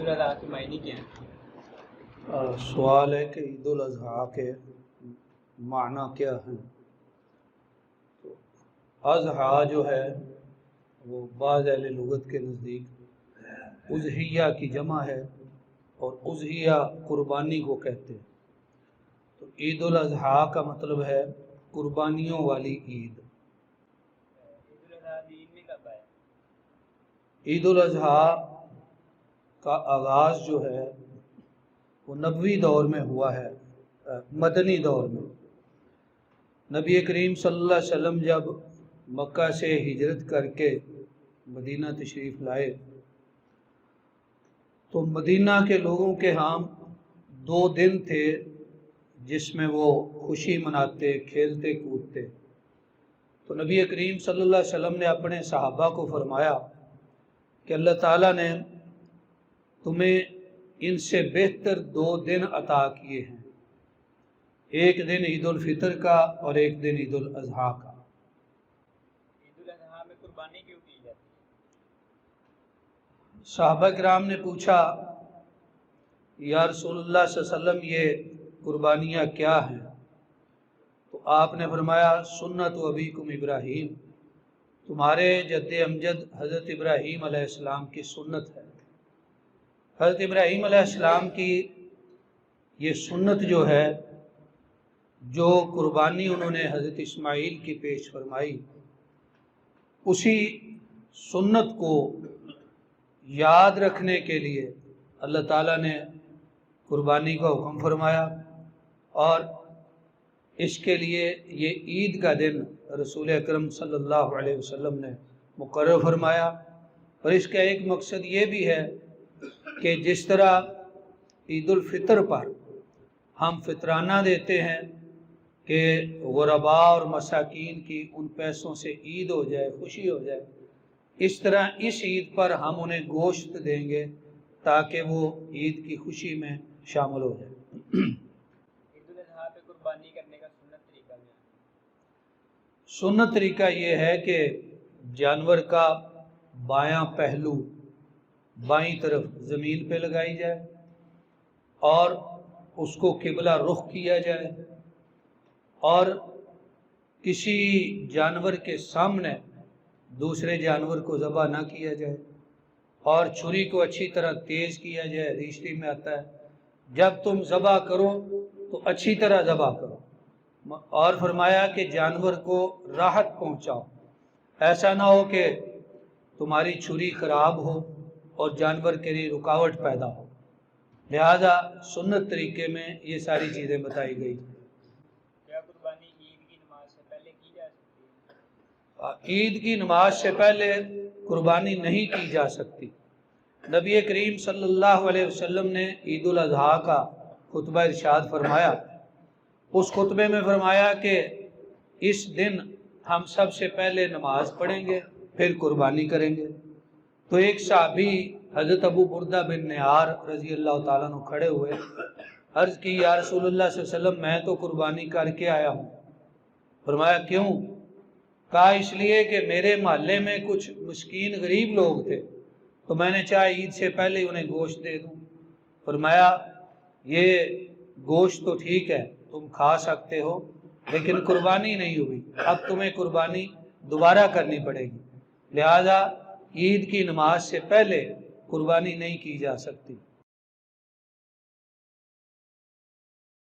الاضحیٰ کے معنی کیا ہیں؟ سوال ہے کہ عید الاضحیٰ کے معنی کیا ہیں؟ تو اضحیٰ جو ہے وہ بعض اہل لغت کے نزدیک اضحیہ کی جمع ہے، اور اضحیہ قربانی کو کہتے ہیں۔ تو عید الاضحیٰ کا مطلب ہے قربانیوں والی عید۔ عید الاضحیٰ کا آغاز جو ہے وہ نبوی دور میں ہوا ہے، مدنی دور میں۔ نبی کریم صلی اللہ علیہ وسلم جب مکہ سے ہجرت کر کے مدینہ تشریف لائے تو مدینہ کے لوگوں کے ہاں 2 دن تھے جس میں وہ خوشی مناتے، کھیلتے کودتے۔ تو نبی کریم صلی اللہ علیہ وسلم نے اپنے صحابہ کو فرمایا کہ اللہ تعالیٰ نے تمہیں ان سے بہتر 2 دن عطا کیے ہیں، ایک دن عید الفطر کا اور ایک دن عید الاضحیٰ کا۔ عید الاضحیٰ میں قربانی کیوں کی جاتی ہے؟ صحابہ کرام نے پوچھا یا رسول اللہ صلی اللہ علیہ وسلم یہ قربانیاں کیا ہیں؟ تو آپ نے فرمایا سنت ابیکم ابراہیم، تمہارے جد امجد حضرت ابراہیم علیہ السلام کی سنت ہے۔ حضرت ابراہیم علیہ السلام کی یہ سنت جو ہے، جو قربانی انہوں نے حضرت اسماعیل کی پیش فرمائی، اسی سنت کو یاد رکھنے کے لیے اللہ تعالیٰ نے قربانی کا حکم فرمایا، اور اس کے لیے یہ عید کا دن رسول اکرم صلی اللہ علیہ وسلم نے مقرر فرمایا۔ اور اس کا ایک مقصد یہ بھی ہے کہ جس طرح عید الفطر پر ہم فطرانہ دیتے ہیں کہ غرباء اور مساکین کی ان پیسوں سے عید ہو جائے، خوشی ہو جائے، اس طرح اس عید پر ہم انہیں گوشت دیں گے تاکہ وہ عید کی خوشی میں شامل ہو جائے۔ عید الاضحیٰ پہ قربانی کرنے کا سنت طریقہ کیا ہے؟ سنت طریقہ یہ ہے کہ جانور کا بایاں پہلو بائیں طرف زمین پہ لگائی جائے اور اس کو قبلہ رخ کیا جائے، اور کسی جانور کے سامنے دوسرے جانور کو ذبح نہ کیا جائے، اور چھری کو اچھی طرح تیز کیا جائے۔ ریشتی میں آتا ہے جب تم ذبح کرو تو اچھی طرح ذبح کرو، اور فرمایا کہ جانور کو راحت پہنچاؤ، ایسا نہ ہو کہ تمہاری چھری خراب ہو اور جانور کے لیے رکاوٹ پیدا ہو۔ لہذا سنت طریقے میں یہ ساری چیزیں بتائی گئی۔ کیا قربانی عید کی نماز سے پہلے کی جا سکتی ہے؟ عید کی نماز سے پہلے قربانی نہیں کی جا سکتی۔ نبی کریم صلی اللہ علیہ وسلم نے عید الاضحیٰ کا خطبہ ارشاد فرمایا، اس خطبے میں فرمایا کہ اس دن ہم سب سے پہلے نماز پڑھیں گے پھر قربانی کریں گے۔ تو ایک صحابی حضرت ابو بردہ بن نہار رضی اللہ تعالیٰ عنہ کھڑے ہوئے، عرض کی یا رسول اللہ صلی اللہ علیہ وسلم میں تو قربانی کر کے آیا ہوں۔ فرمایا کیوں؟ کہا اس لیے کہ میرے محلے میں کچھ مسکین غریب لوگ تھے، تو میں نے چاہا عید سے پہلے انہیں گوشت دے دوں۔ فرمایا یہ گوشت تو ٹھیک ہے تم کھا سکتے ہو، لیکن قربانی نہیں ہوئی، اب تمہیں قربانی دوبارہ کرنی پڑے گی، لہذا عید کی نماز سے پہلے قربانی نہیں کی جا سکتی۔